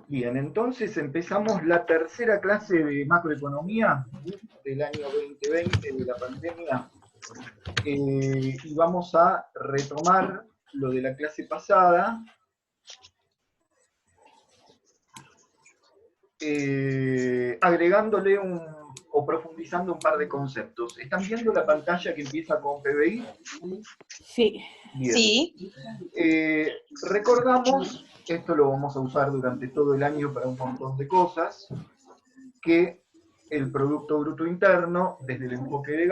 Bien, entonces empezamos la tercera clase de macroeconomía del año 2020 de la pandemia y vamos a retomar lo de la clase pasada, agregándole o profundizando un par de conceptos. ¿Están viendo la pantalla que empieza con PBI? Sí. Bien. Sí. Recordamos, esto lo vamos a usar durante todo el año para un montón de cosas, que el Producto Bruto Interno, desde el enfoque del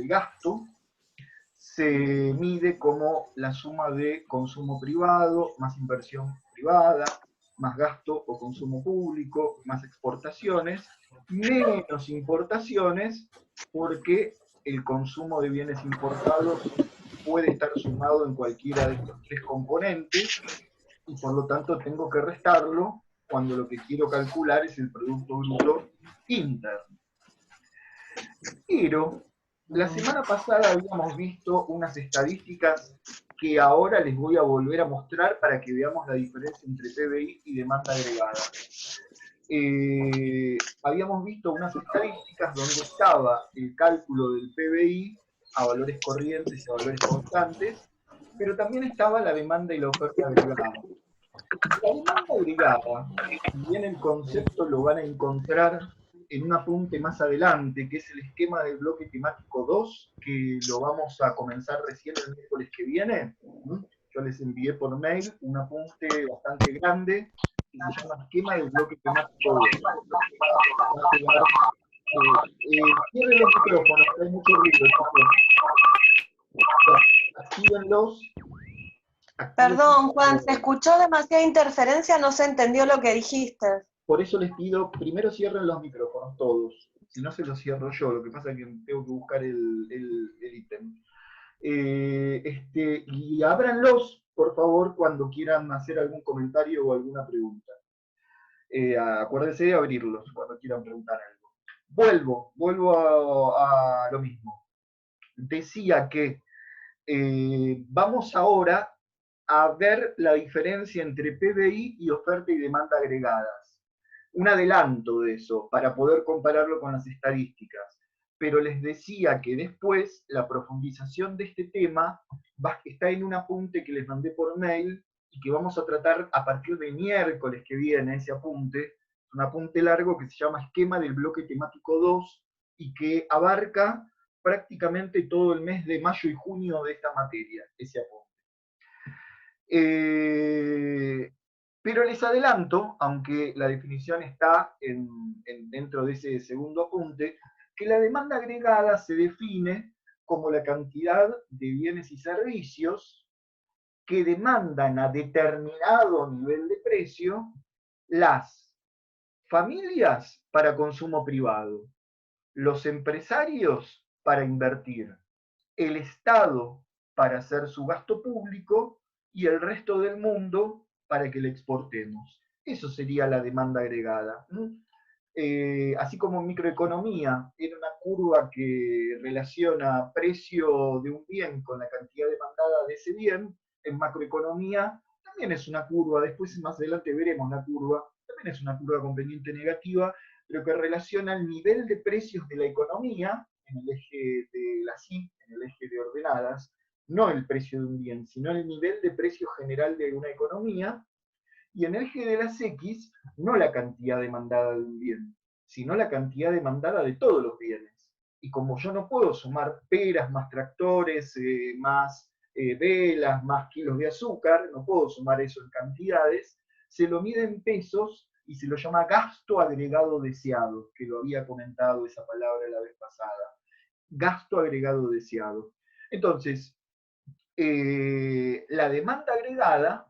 gasto, se mide como la suma de consumo privado, más inversión privada, más gasto o consumo público, más exportaciones, menos importaciones, porque el consumo de bienes importados puede estar sumado en cualquiera de estos tres componentes y por lo tanto tengo que restarlo cuando lo que quiero calcular es el Producto Bruto Interno. Pero la semana pasada habíamos visto unas estadísticas que ahora les voy a volver a mostrar para que veamos la diferencia entre PBI y demanda agregada. Habíamos visto unas estadísticas donde estaba el cálculo del PBI a valores corrientes y a valores constantes, pero también estaba la demanda y la oferta agregada. La demanda agregada, si bien el concepto lo van a encontrar en un apunte más adelante, que es el esquema del bloque temático 2, que lo vamos a comenzar recién el miércoles que viene. Yo les envié por mail un apunte bastante grande que se llama esquema del bloque temático 2. Cierren los micrófonos, hay mucho ruido, chicos. Actívenlos. Perdón, Juan, se escuchó demasiada interferencia, no se entendió lo que dijiste. Por eso les pido, primero cierren los micrófonos todos, si no se los cierro yo, lo que pasa es que tengo que buscar el ítem. Y ábranlos, por favor, cuando quieran hacer algún comentario o alguna pregunta. Acuérdense de abrirlos cuando quieran preguntar algo. Vuelvo a lo mismo. Decía que vamos ahora a ver la diferencia entre PBI y oferta y demanda agregadas. Un adelanto de eso para poder compararlo con las estadísticas. Pero les decía que después la profundización de este tema está en un apunte que les mandé por mail y que vamos a tratar a partir de miércoles que viene ese apunte, un apunte largo que se llama Esquema del Bloque Temático 2 y que abarca prácticamente todo el mes de mayo y junio de esta materia, ese apunte. Pero les adelanto, aunque la definición está dentro de ese segundo apunte, que la demanda agregada se define como la cantidad de bienes y servicios que demandan a determinado nivel de precio las familias para consumo privado, los empresarios para invertir, el Estado para hacer su gasto público y el resto del mundo para que le exportemos. Eso sería la demanda agregada. Así como en microeconomía era una curva que relaciona precio de un bien con la cantidad demandada de ese bien, en macroeconomía también es una curva, después más adelante veremos la curva, también es una curva con pendiente negativa, pero que relaciona el nivel de precios de la economía en el eje de las Y, en el eje de ordenadas, no el precio de un bien, sino el nivel de precio general de una economía, y en el eje de las X, no la cantidad demandada de un bien, sino la cantidad demandada de todos los bienes. Y como yo no puedo sumar peras más tractores, más velas, más kilos de azúcar, no puedo sumar eso en cantidades, se lo mide en pesos y se lo llama gasto agregado deseado, que lo había comentado esa palabra la vez pasada. Gasto agregado deseado. Entonces, la demanda agregada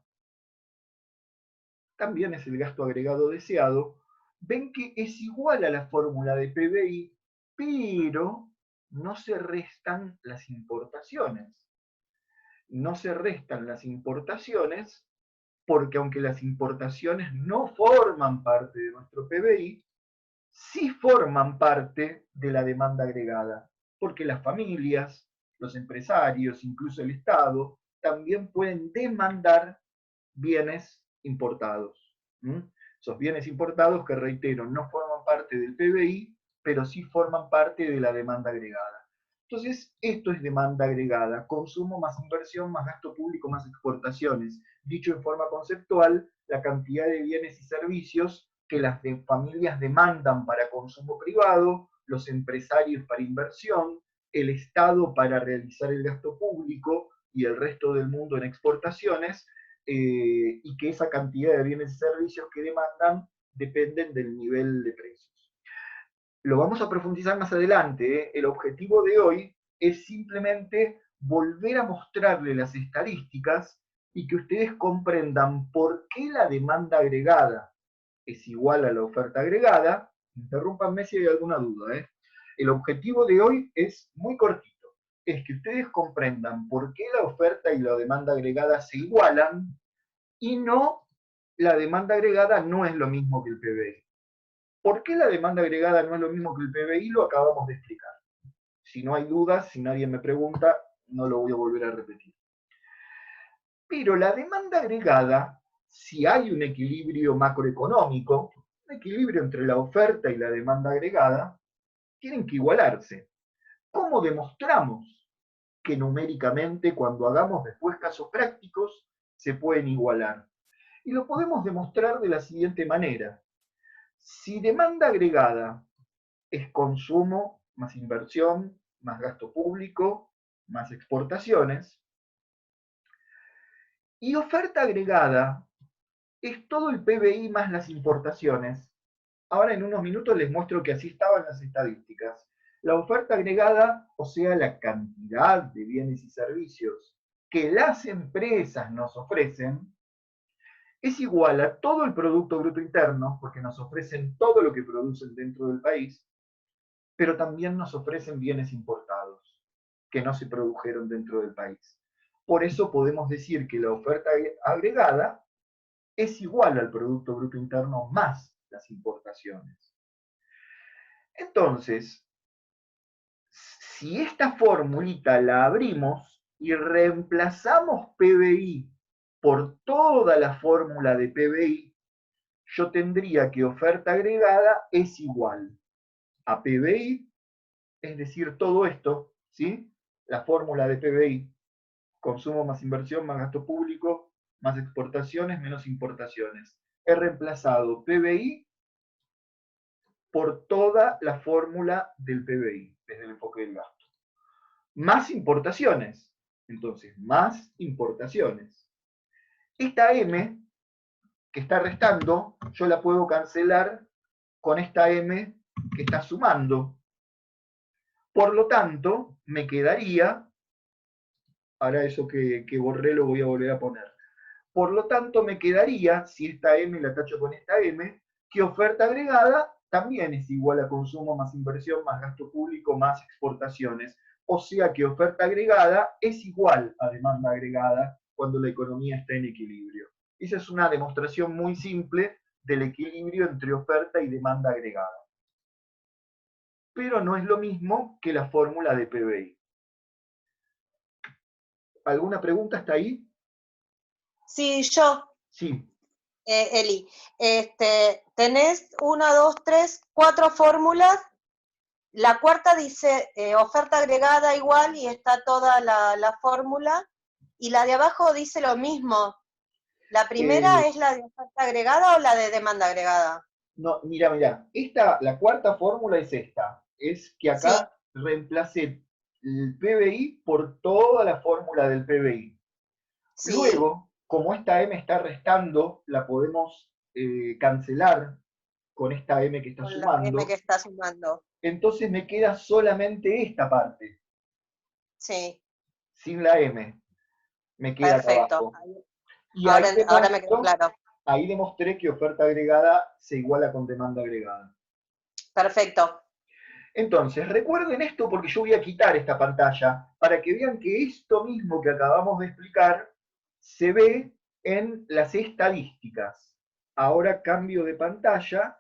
también es el gasto agregado deseado. Ven que es igual a la fórmula de PBI, pero no se restan las importaciones. No se restan las importaciones porque aunque las importaciones no forman parte de nuestro PBI, sí forman parte de la demanda agregada, porque las familias, los empresarios, incluso el Estado, también pueden demandar bienes importados. Esos bienes importados que, reitero, no forman parte del PBI, pero sí forman parte de la demanda agregada. Entonces, esto es demanda agregada, consumo más inversión, más gasto público, más exportaciones. Dicho en forma conceptual, la cantidad de bienes y servicios que las familias demandan para consumo privado, los empresarios para inversión, el Estado para realizar el gasto público y el resto del mundo en exportaciones, y que esa cantidad de bienes y servicios que demandan dependen del nivel de precios. Lo vamos a profundizar más adelante. El objetivo de hoy es simplemente volver a mostrarle las estadísticas y que ustedes comprendan por qué la demanda agregada es igual a la oferta agregada. Interrúmpanme si hay alguna duda. El objetivo de hoy es muy cortito. Es que ustedes comprendan por qué la oferta y la demanda agregada se igualan y no la demanda agregada no es lo mismo que el PBI. ¿Por qué la demanda agregada no es lo mismo que el PBI? Lo acabamos de explicar. Si no hay dudas, si nadie me pregunta, no lo voy a volver a repetir. Pero la demanda agregada, si hay un equilibrio macroeconómico, un equilibrio entre la oferta y la demanda agregada, tienen que igualarse. ¿Cómo demostramos que numéricamente, cuando hagamos después casos prácticos, se pueden igualar? Y lo podemos demostrar de la siguiente manera. Si demanda agregada es consumo más inversión, más gasto público, más exportaciones, y oferta agregada es todo el PBI más las importaciones. Ahora en unos minutos les muestro que así estaban las estadísticas. La oferta agregada, o sea, la cantidad de bienes y servicios que las empresas nos ofrecen, es igual a todo el Producto Bruto Interno, porque nos ofrecen todo lo que producen dentro del país, pero también nos ofrecen bienes importados que no se produjeron dentro del país. Por eso podemos decir que la oferta agregada es igual al Producto Bruto Interno más las importaciones. Entonces, si esta formulita la abrimos y reemplazamos PBI por toda la fórmula de PBI, yo tendría que oferta agregada es igual a PBI, es decir, todo esto, ¿sí? La fórmula de PBI, consumo más inversión, más gasto público, más exportaciones, menos importaciones. He reemplazado PBI por toda la fórmula del PBI, desde el enfoque del gasto. Más importaciones. Entonces, más importaciones. Esta M que está restando, yo la puedo cancelar con esta M que está sumando. Por lo tanto, me quedaría, ahora eso que borré lo voy a volver a poner. Por lo tanto, me quedaría, si esta M la tacho con esta M, que oferta agregada también es igual a consumo más inversión, más gasto público, más exportaciones. O sea que oferta agregada es igual a demanda agregada cuando la economía está en equilibrio. Esa es una demostración muy simple del equilibrio entre oferta y demanda agregada. Pero no es lo mismo que la fórmula de PBI. ¿Alguna pregunta hasta ahí? Sí, yo. Sí. Eli, tenés 1, 2, 3, 4 fórmulas. La cuarta dice oferta agregada igual y está toda la fórmula. Y la de abajo dice lo mismo. ¿La primera es la de oferta agregada o la de demanda agregada? No, mira, la cuarta fórmula es esta. Es que acá reemplacé el PBI por toda la fórmula del PBI. Sí. Luego, como esta M está restando, la podemos cancelar con esta M que está con sumando. La M que está sumando. Entonces me queda solamente esta parte. Sí. Sin la M. Me queda Perfecto. acá abajo. Y ahora me quedó claro. Ahí demostré que oferta agregada se iguala con demanda agregada. Perfecto. Entonces, recuerden esto porque yo voy a quitar esta pantalla para que vean que esto mismo que acabamos de explicar se ve en las estadísticas. Ahora cambio de pantalla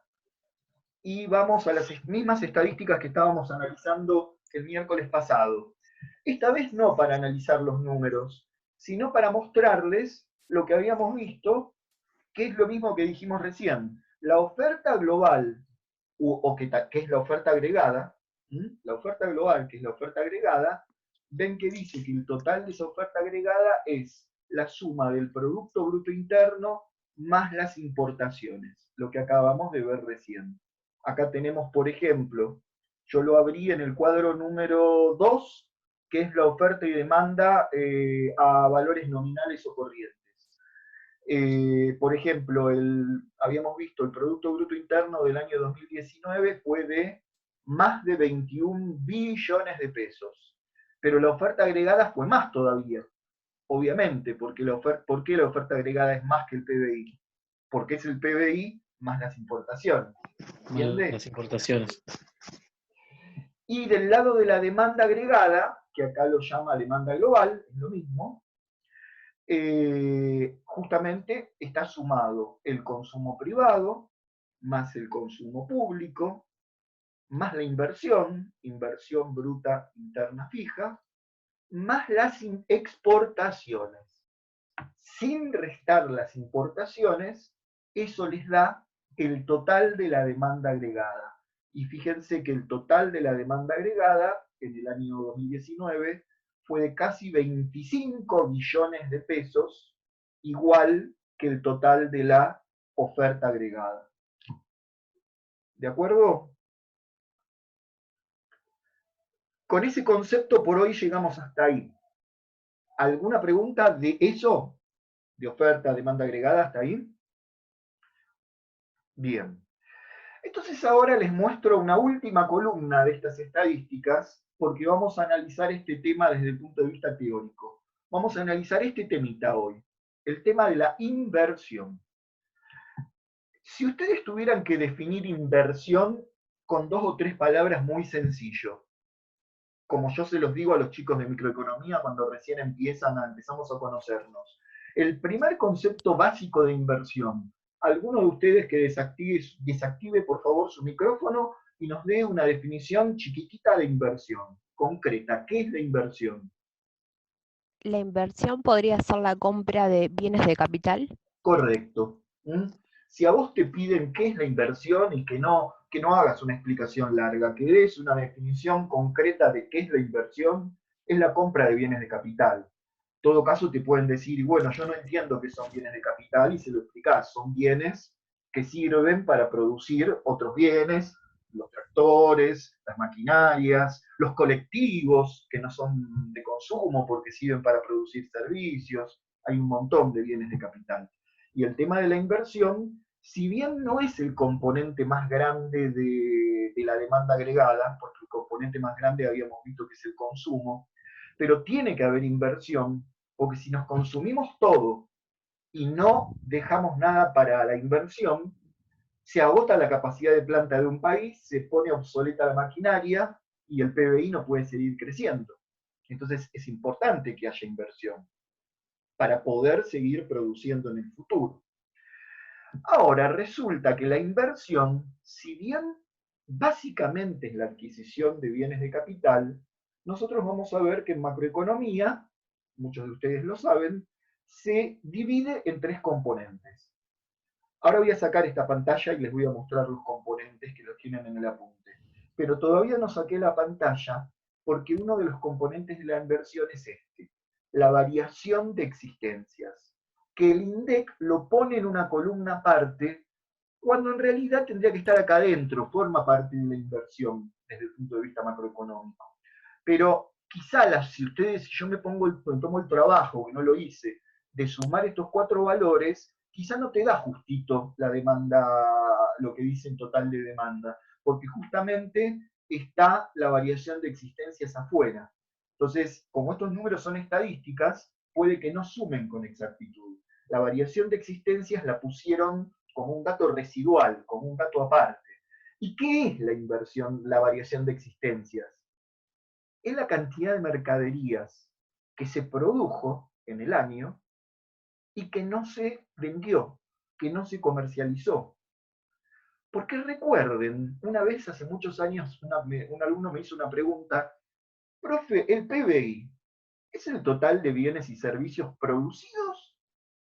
y vamos a las mismas estadísticas que estábamos analizando el miércoles pasado. Esta vez no para analizar los números, sino para mostrarles lo que habíamos visto, que es lo mismo que dijimos recién. La oferta global, que es la oferta agregada, la oferta global, que es la oferta agregada, ven que dice que el total de esa oferta agregada es la suma del Producto Bruto Interno más las importaciones, lo que acabamos de ver recién. Acá tenemos, por ejemplo, yo lo abrí en el cuadro número 2, que es la oferta y demanda a valores nominales o corrientes. Por ejemplo, habíamos visto el Producto Bruto Interno del año 2019 fue de más de 21 billones de pesos, pero la oferta agregada fue más todavía, obviamente, porque ¿por qué la oferta agregada es más que el PBI? Porque es el PBI más las importaciones. ¿Entiendes? Las importaciones. Y del lado de la demanda agregada, que acá lo llama demanda global, es lo mismo, justamente está sumado el consumo privado, más el consumo público, más la inversión bruta interna fija, más las exportaciones. Sin restar las importaciones, eso les da el total de la demanda agregada. Y fíjense que el total de la demanda agregada en el año 2019 fue de casi 25 billones de pesos, igual que el total de la oferta agregada. ¿De acuerdo? Con ese concepto por hoy llegamos hasta ahí. ¿Alguna pregunta de eso? ¿De oferta, demanda agregada hasta ahí? Bien. Entonces ahora les muestro una última columna de estas estadísticas porque vamos a analizar este tema desde el punto de vista teórico. Vamos a analizar este temita hoy, el tema de la inversión. Si ustedes tuvieran que definir inversión con 2 o 3 palabras muy sencillo, como yo se los digo a los chicos de microeconomía cuando recién empezamos a conocernos, el primer concepto básico de inversión. Alguno de ustedes que desactive por favor su micrófono y nos dé una definición chiquitita de inversión, concreta. ¿Qué es la inversión? La inversión podría ser la compra de bienes de capital. Correcto. Si a vos te piden qué es la inversión y que no hagas una explicación larga, que des una definición concreta de qué es la inversión, es la compra de bienes de capital. En todo caso te pueden decir, y bueno, yo no entiendo qué son bienes de capital, y se lo explicás, son bienes que sirven para producir otros bienes, los tractores, las maquinarias, los colectivos que no son de consumo porque sirven para producir servicios, hay un montón de bienes de capital. Y el tema de la inversión, si bien no es el componente más grande de la demanda agregada, porque el componente más grande habíamos visto que es el consumo, pero tiene que haber inversión, porque si nos consumimos todo y no dejamos nada para la inversión, se agota la capacidad de planta de un país, se pone obsoleta la maquinaria y el PBI no puede seguir creciendo. Entonces es importante que haya inversión para poder seguir produciendo en el futuro. Ahora, resulta que la inversión, si bien básicamente es la adquisición de bienes de capital, nosotros vamos a ver que en macroeconomía, muchos de ustedes lo saben, se divide en 3 componentes. Ahora voy a sacar esta pantalla y les voy a mostrar los componentes que los tienen en el apunte. Pero todavía no saqué la pantalla porque uno de los componentes de la inversión es este, la variación de existencias, que el INDEC lo pone en una columna aparte, cuando en realidad tendría que estar acá adentro, forma parte de la inversión desde el punto de vista macroeconómico. Pero quizá si yo tomo el trabajo, que no lo hice, de sumar estos 4 valores, quizá no te da justito la demanda, lo que dice en total de demanda, porque justamente está la variación de existencias afuera. Entonces, como estos números son estadísticas, puede que no sumen con exactitud. La variación de existencias la pusieron como un dato residual, como un dato aparte. ¿Y qué es la variación de existencias? Es la cantidad de mercaderías que se produjo en el año y que no se vendió, que no se comercializó. Porque recuerden, una vez hace muchos años un alumno me hizo una pregunta, profe, ¿el PBI es el total de bienes y servicios producidos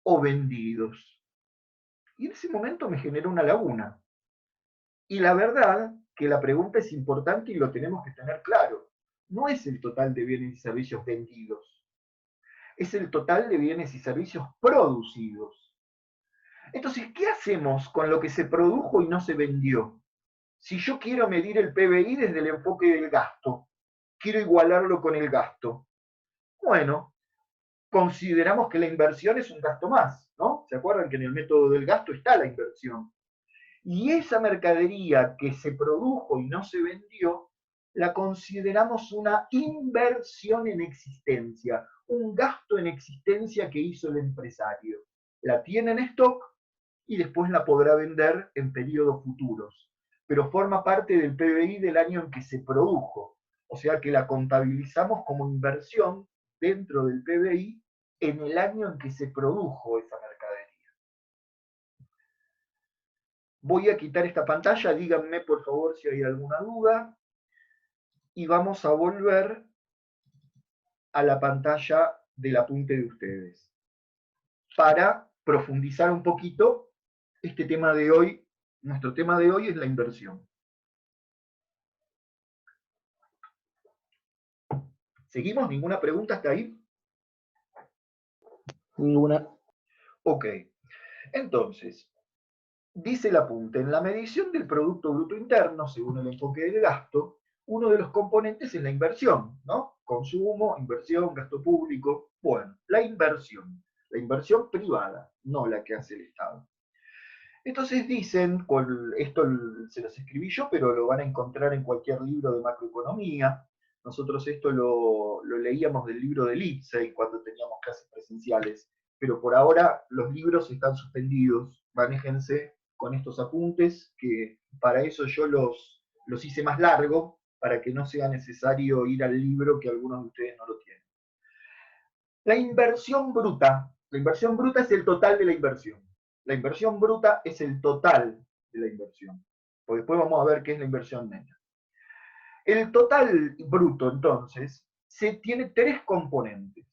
o vendidos? Y en ese momento me generó una laguna. Y la verdad que la pregunta es importante y lo tenemos que tener claro. No es el total de bienes y servicios vendidos, es el total de bienes y servicios producidos. Entonces, ¿qué hacemos con lo que se produjo y no se vendió? Si yo quiero medir el PBI desde el enfoque del gasto, quiero igualarlo con el gasto. Bueno, consideramos que la inversión es un gasto más, ¿no? ¿Se acuerdan que en el método del gasto está la inversión? Y esa mercadería que se produjo y no se vendió, la consideramos una inversión en existencia, un gasto en existencia que hizo el empresario. La tiene en stock y después la podrá vender en periodos futuros, pero forma parte del PBI del año en que se produjo, o sea que la contabilizamos como inversión dentro del PBI en el año en que se produjo esa mercadería. Voy a quitar esta pantalla, díganme por favor si hay alguna duda, y vamos a volver a la pantalla del apunte de ustedes, para profundizar un poquito este tema de hoy. Nuestro tema de hoy es la inversión. ¿Seguimos? ¿Ninguna pregunta hasta ahí? Ninguna. Ok. Entonces, dice el apunte, en la medición del Producto Bruto Interno, según el enfoque del gasto, uno de los componentes es la inversión, ¿no? Consumo, inversión, gasto público. Bueno, la inversión privada, no la que hace el Estado. Entonces dicen, esto se los escribí yo, pero lo van a encontrar en cualquier libro de macroeconomía. Nosotros esto lo leíamos del libro de Lipsey cuando teníamos clases presenciales, pero por ahora los libros están suspendidos. Manéjense con estos apuntes, que para eso yo los hice más largo, para que no sea necesario ir al libro que algunos de ustedes no lo tienen. La inversión bruta es el total de la inversión. La inversión bruta es el total de la inversión. Pues después vamos a ver qué es la inversión neta. El total bruto, entonces, tiene tres componentes.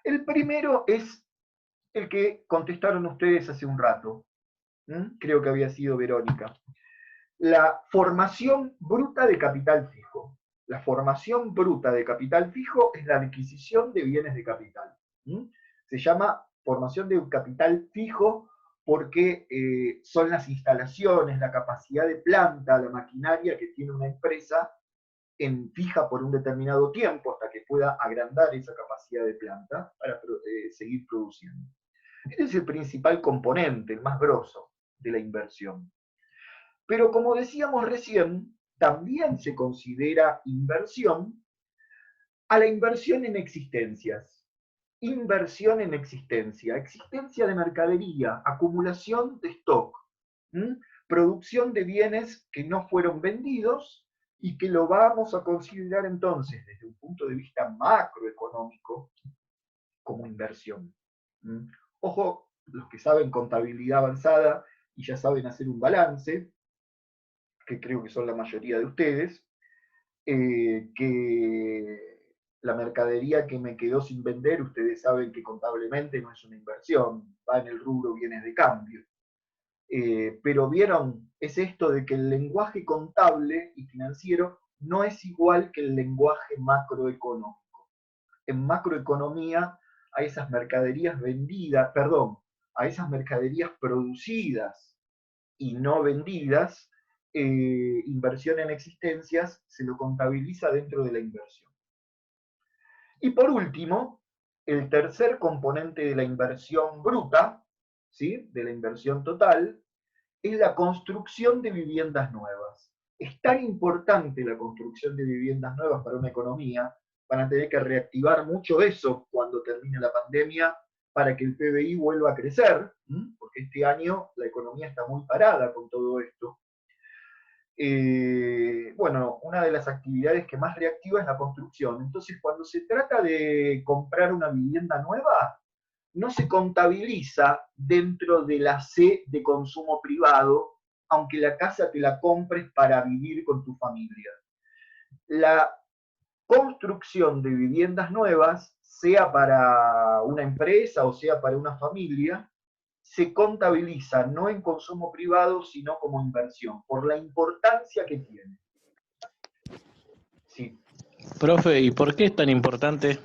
El primero es el que contestaron ustedes hace un rato. Creo que había sido Verónica. La formación bruta de capital fijo. La formación bruta de capital fijo es la adquisición de bienes de capital. Se llama formación de capital fijo porque son las instalaciones, la capacidad de planta, la maquinaria que tiene una empresa fija por un determinado tiempo hasta que pueda agrandar esa capacidad de planta para seguir produciendo. Este es el principal componente, el más grosso de la inversión. Pero como decíamos recién, también se considera inversión a la inversión en existencias. Inversión en existencia de mercadería, acumulación de stock, producción de bienes que no fueron vendidos y que lo vamos a considerar entonces desde un punto de vista macroeconómico como inversión. Ojo, los que saben contabilidad avanzada y ya saben hacer un balance, que creo que son la mayoría de ustedes, que la mercadería que me quedó sin vender, ustedes saben que contablemente no es una inversión, va en el rubro bienes de cambio. Pero vieron, es esto de que el lenguaje contable y financiero no es igual que el lenguaje macroeconómico. En macroeconomía a esas mercaderías vendidas, a esas mercaderías producidas y no vendidas, inversión en existencias se lo contabiliza dentro de la inversión. Y por último, el tercer componente de la inversión bruta, ¿sí?, de la inversión total, es la construcción de viviendas nuevas. Es tan importante la construcción de viviendas nuevas para una economía, van a tener que reactivar mucho eso cuando termine la pandemia para que el PBI vuelva a crecer, porque este año la economía está muy parada con todo esto. Bueno, una de las actividades que más reactiva es la construcción. Entonces, cuando se trata de comprar una vivienda nueva, no se contabiliza dentro de la C de consumo privado, aunque la casa te la compres para vivir con tu familia. construcción de viviendas nuevas, sea para una empresa o sea para una familia, se contabiliza no en consumo privado, sino como inversión, por la importancia que tiene. Sí. Profe, ¿y por qué es tan importante?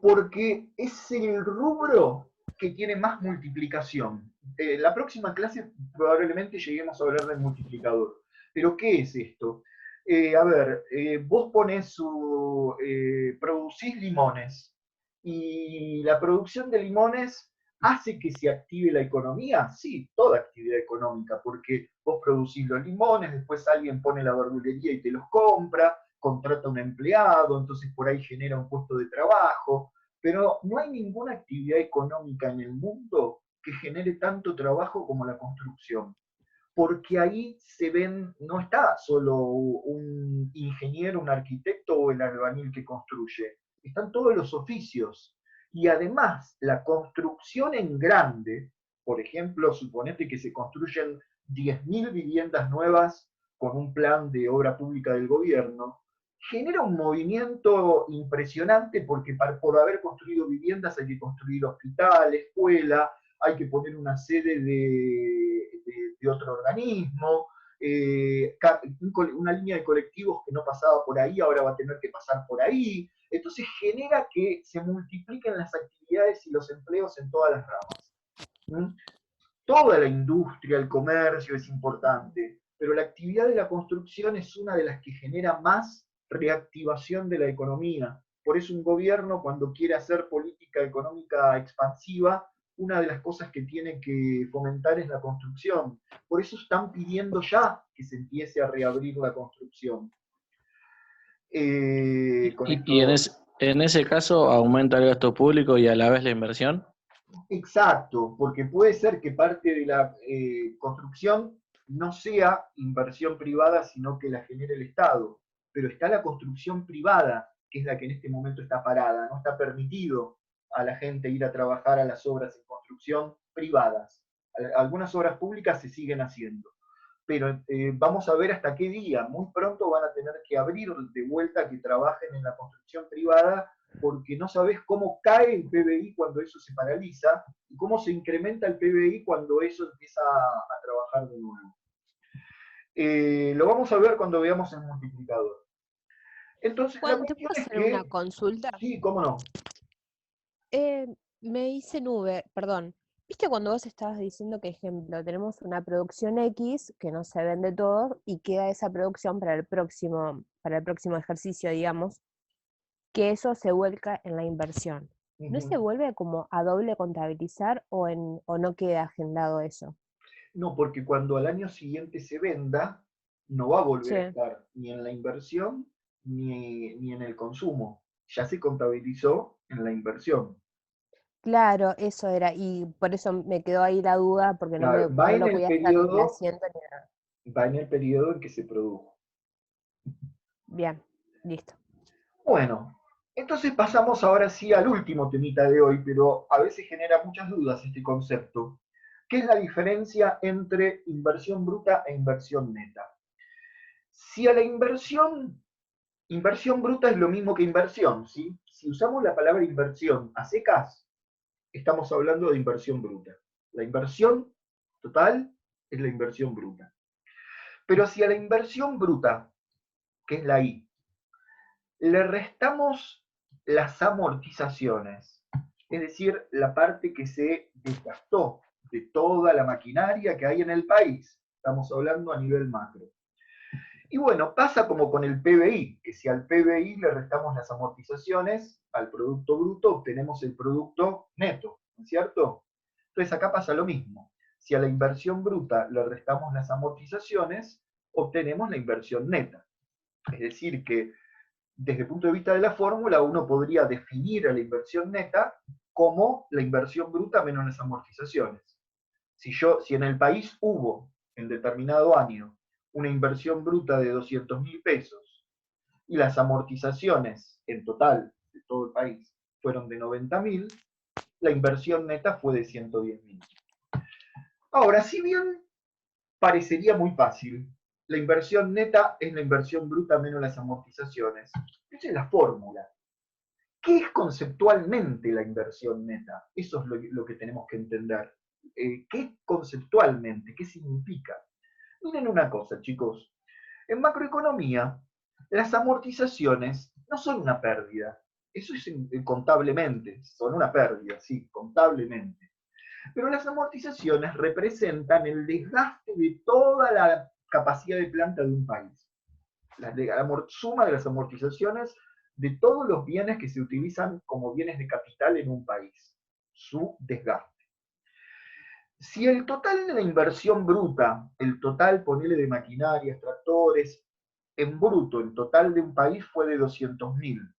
Porque es el rubro que tiene más multiplicación. La próxima clase probablemente lleguemos a hablar del multiplicador. Pero ¿qué es esto? Vos producís limones y la producción de limones hace que se active la economía. Sí, toda actividad económica, porque vos producís los limones, después alguien pone la verdulería y te los compra, contrata un empleado, entonces por ahí genera un puesto de trabajo, pero no hay ninguna actividad económica en el mundo que genere tanto trabajo como la construcción, porque ahí se ven, no está solo un ingeniero, un arquitecto o el albañil que construye, están todos los oficios, y además la construcción en grande, por ejemplo, suponete que se construyen 10.000 viviendas nuevas con un plan de obra pública del gobierno, genera un movimiento impresionante porque por haber construido viviendas hay que construir hospital, escuela, hay que poner una sede de otro organismo, una línea de colectivos que no pasaba por ahí ahora va a tener que pasar por ahí. Entonces genera que se multipliquen las actividades y los empleos en todas las ramas. ¿Mm? Toda la industria, el comercio es importante, pero la actividad de la construcción es una de las que genera más reactivación de la economía. Por eso un gobierno, cuando quiere hacer política económica expansiva, una de las cosas que tiene que fomentar es la construcción. Por eso están pidiendo ya que se empiece a reabrir la construcción. Y en ese caso aumenta el gasto público y a la vez la inversión. Exacto, porque puede ser que parte de la construcción no sea inversión privada, sino que la genere el Estado. Pero está la construcción privada, que es la que en este momento está parada. No está permitido a la gente ir a trabajar a las obras en construcción privadas. Algunas obras públicas se siguen haciendo. Pero vamos a ver hasta qué día. Muy pronto van a tener que abrir de vuelta que trabajen en la construcción privada, porque no sabes cómo cae el PBI cuando eso se paraliza y cómo se incrementa el PBI cuando eso empieza a trabajar de nuevo. Lo vamos a ver cuando veamos el multiplicador. Entonces, la Juan, ¿te cuestión puedo es hacer una que, consulta? sí, cómo no. Me dice Nube, perdón. ¿Viste cuando vos estabas diciendo que, ejemplo, tenemos una producción X que no se vende todo y queda esa producción para el próximo ejercicio, digamos, que eso se vuelca en la inversión? ¿No se vuelve como a doble contabilizar o no queda agendado eso? No, porque cuando al año siguiente se venda, no va a volver a Sí. estar ni en la inversión ni en el consumo. Ya se contabilizó en la inversión. Claro, eso era, y por eso me quedó ahí la duda, porque Claro, no lo podía estar haciendo ni nada. va en el periodo en que se produjo. Bien, listo. Bueno, entonces pasamos ahora sí al último temita de hoy, pero a veces genera muchas dudas este concepto. ¿Qué es la diferencia entre inversión bruta e inversión neta? Si a la inversión bruta es lo mismo que inversión, ¿sí? Si usamos la palabra inversión a secas, estamos hablando de inversión bruta. La inversión total es la inversión bruta. Pero si a la inversión bruta, que es la I, le restamos las amortizaciones, es decir, la parte que se desgastó de toda la maquinaria que hay en el país, estamos hablando a nivel macro. Y bueno, pasa como con el PBI, que si al PBI le restamos las amortizaciones, al Producto Bruto obtenemos el Producto Neto, ¿no es cierto? Entonces acá pasa lo mismo. Si a la inversión bruta le restamos las amortizaciones, obtenemos la inversión neta. Es decir, que desde el punto de vista de la fórmula, uno podría definir a la inversión neta como la inversión bruta menos las amortizaciones. Si en el país hubo en determinado año una inversión bruta de 200.000 pesos y las amortizaciones en total de todo el país fueron de 90.000, la inversión neta fue de 110.000. Ahora, si bien parecería muy fácil, la inversión neta es la inversión bruta menos las amortizaciones. Esa es la fórmula. ¿Qué es conceptualmente la inversión neta? Eso es lo que tenemos que entender. ¿Qué es conceptualmente? ¿Qué significa? Miren una cosa, chicos. En macroeconomía, las amortizaciones no son una pérdida. Eso es contablemente, son una pérdida, sí, contablemente. Pero las amortizaciones representan el desgaste de toda la capacidad de planta de un país. La suma de las amortizaciones de todos los bienes que se utilizan como bienes de capital en un país. Su desgaste. Si el total de la inversión bruta, el total, ponele, de maquinarias, tractores, en bruto, el total de un país fue de 200.000,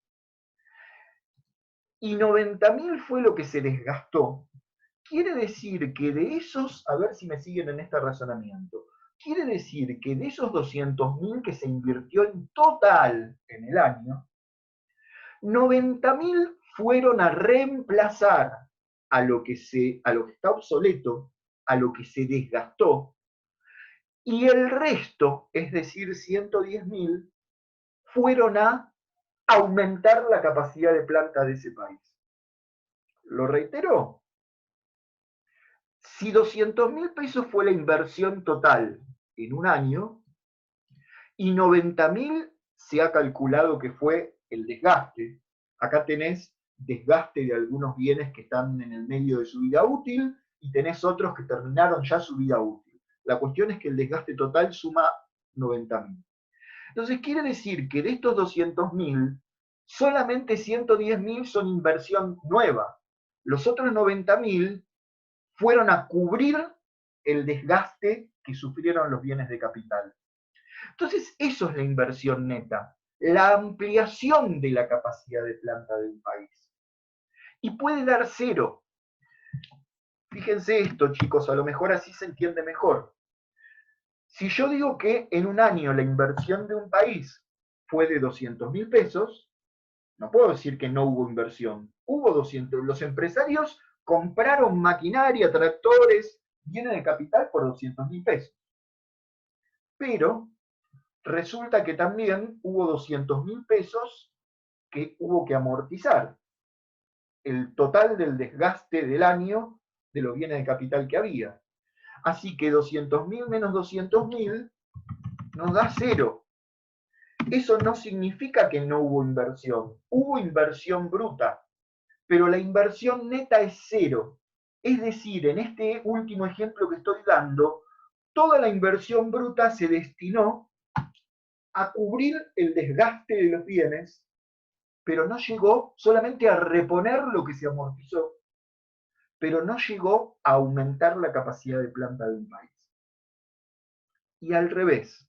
y 90.000 fue lo que se desgastó, quiere decir que de esos, a ver si me siguen en este razonamiento, quiere decir que de esos 200.000 que se invirtió en total en el año, 90.000 fueron a reemplazar a lo que está obsoleto, a lo que se desgastó, y el resto, es decir, 110.000, fueron a aumentar la capacidad de planta de ese país. Lo reitero, si 200.000 pesos fue la inversión total en un año, y 90.000 se ha calculado que fue el desgaste, acá tenés desgaste de algunos bienes que están en el medio de su vida útil, y tenés otros que terminaron ya su vida útil. La cuestión es que el desgaste total suma 90.000. Entonces quiere decir que de estos 200.000, solamente 110.000 son inversión nueva. Los otros 90.000 fueron a cubrir el desgaste que sufrieron los bienes de capital. Entonces eso es la inversión neta, la ampliación de la capacidad de planta de un país. Y puede dar cero. Fíjense esto, chicos, a lo mejor así se entiende mejor. Si yo digo que en un año la inversión de un país fue de 200.000 pesos, no puedo decir que no hubo inversión. Hubo 200. Los empresarios compraron maquinaria, tractores, bienes de capital por 200.000 pesos. Pero resulta que también hubo 200.000 pesos que hubo que amortizar. El total del desgaste del año de los bienes de capital que había. Así que 200.000 menos 200.000 nos da cero. Eso no significa que no hubo inversión. Hubo inversión bruta, pero la inversión neta es cero. Es decir, en este último ejemplo que estoy dando, toda la inversión bruta se destinó a cubrir el desgaste de los bienes, pero no llegó solamente a reponer lo que se amortizó, pero no llegó a aumentar la capacidad de planta de un país. Y al revés,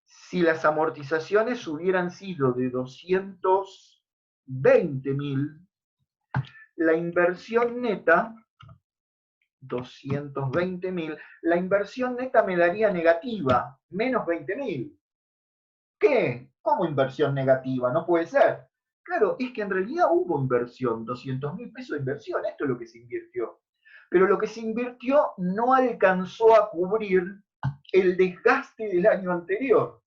si las amortizaciones hubieran sido de 220.000, la inversión neta, 220.000, la inversión neta me daría negativa, menos 20.000. ¿Qué? ¿Cómo inversión negativa? No puede ser. Claro, es que en realidad hubo inversión, 200.000 pesos de inversión, esto es lo que se invirtió. Pero lo que se invirtió no alcanzó a cubrir el desgaste del año anterior.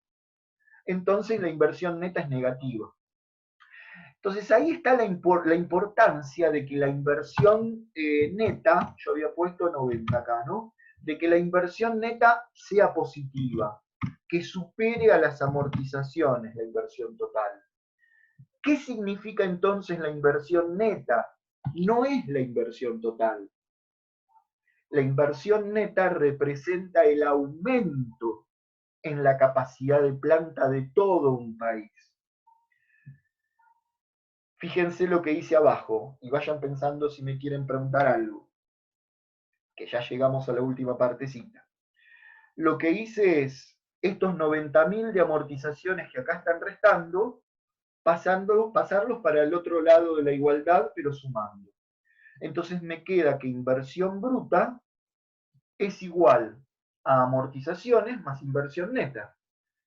Entonces la inversión neta es negativa. Entonces ahí está la importancia de que la inversión neta, yo había puesto 90 acá, ¿no? De que la inversión neta sea positiva, que supere a las amortizaciones la inversión total. ¿Qué significa entonces la inversión neta? No es la inversión total. La inversión neta representa el aumento en la capacidad de planta de todo un país. Fíjense lo que hice abajo y vayan pensando si me quieren preguntar algo, que ya llegamos a la última partecita. Lo que hice es estos 90.000 de amortizaciones que acá están restando, pasarlos para el otro lado de la igualdad, pero sumando. Entonces me queda que inversión bruta es igual a amortizaciones más inversión neta.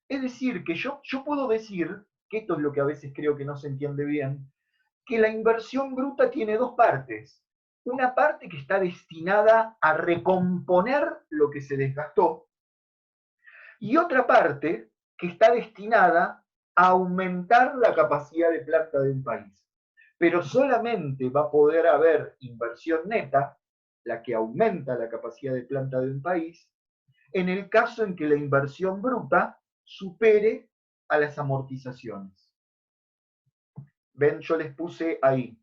Es decir, que yo puedo decir, que esto es lo que a veces creo que no se entiende bien, que la inversión bruta tiene dos partes. Una parte que está destinada a recomponer lo que se desgastó, y otra parte que está destinada a aumentar la capacidad de planta de un país. Pero solamente va a poder haber inversión neta, la que aumenta la capacidad de planta de un país, en el caso en que la inversión bruta supere a las amortizaciones. Ven, yo les puse ahí.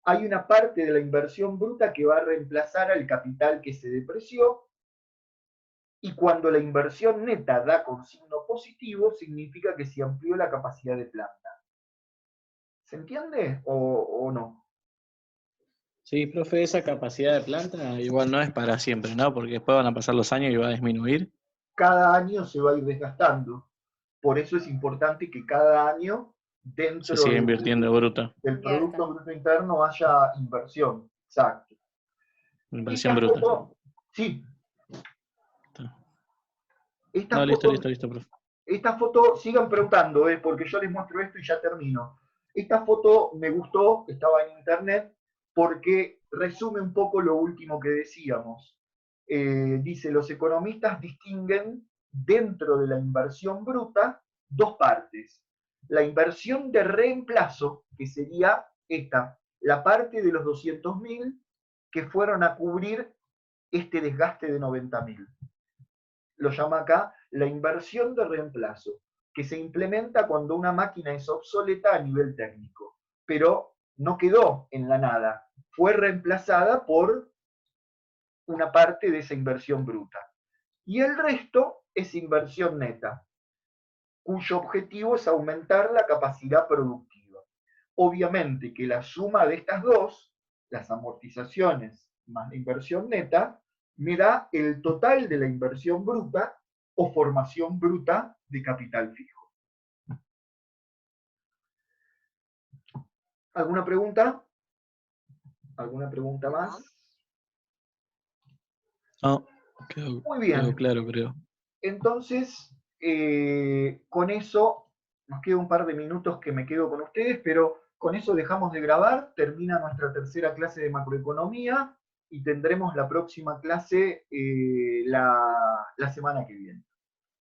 Hay una parte de la inversión bruta que va a reemplazar al capital que se depreció, y cuando la inversión neta da con signo positivo, significa que se amplió la capacidad de planta. ¿Se entiende o no? Sí, profe, esa capacidad de planta igual no es para siempre, ¿no? Porque después van a pasar los años y va a disminuir. Cada año se va a ir desgastando. Por eso es importante que cada año Se dentro sigue invirtiendo bruta, del Producto Bruto Interno haya inversión. Exacto. inversión Esta bruta. foto, sí, esta No, listo, foto, listo, listo, profe. esta foto, sigan preguntando, porque yo les muestro esto y ya termino. Esta foto me gustó, estaba en internet, porque resume un poco lo último que decíamos. Dice, los economistas distinguen dentro de la inversión bruta dos partes. La inversión de reemplazo, que sería esta, la parte de los 200.000 que fueron a cubrir este desgaste de 90.000. Lo llama acá la inversión de reemplazo, que se implementa cuando una máquina es obsoleta a nivel técnico, pero no quedó en la nada, fue reemplazada por una parte de esa inversión bruta. Y el resto es inversión neta, cuyo objetivo es aumentar la capacidad productiva. Obviamente que la suma de estas dos, las amortizaciones más la inversión neta, me da el total de la inversión bruta o formación bruta de capital fijo. ¿Alguna pregunta? ¿Alguna pregunta más? No, Muy bien. quedó claro, creo. Entonces, con eso, nos queda un par de minutos que me quedo con ustedes, pero con eso dejamos de grabar, termina nuestra tercera clase de macroeconomía y tendremos la próxima clase la semana que viene.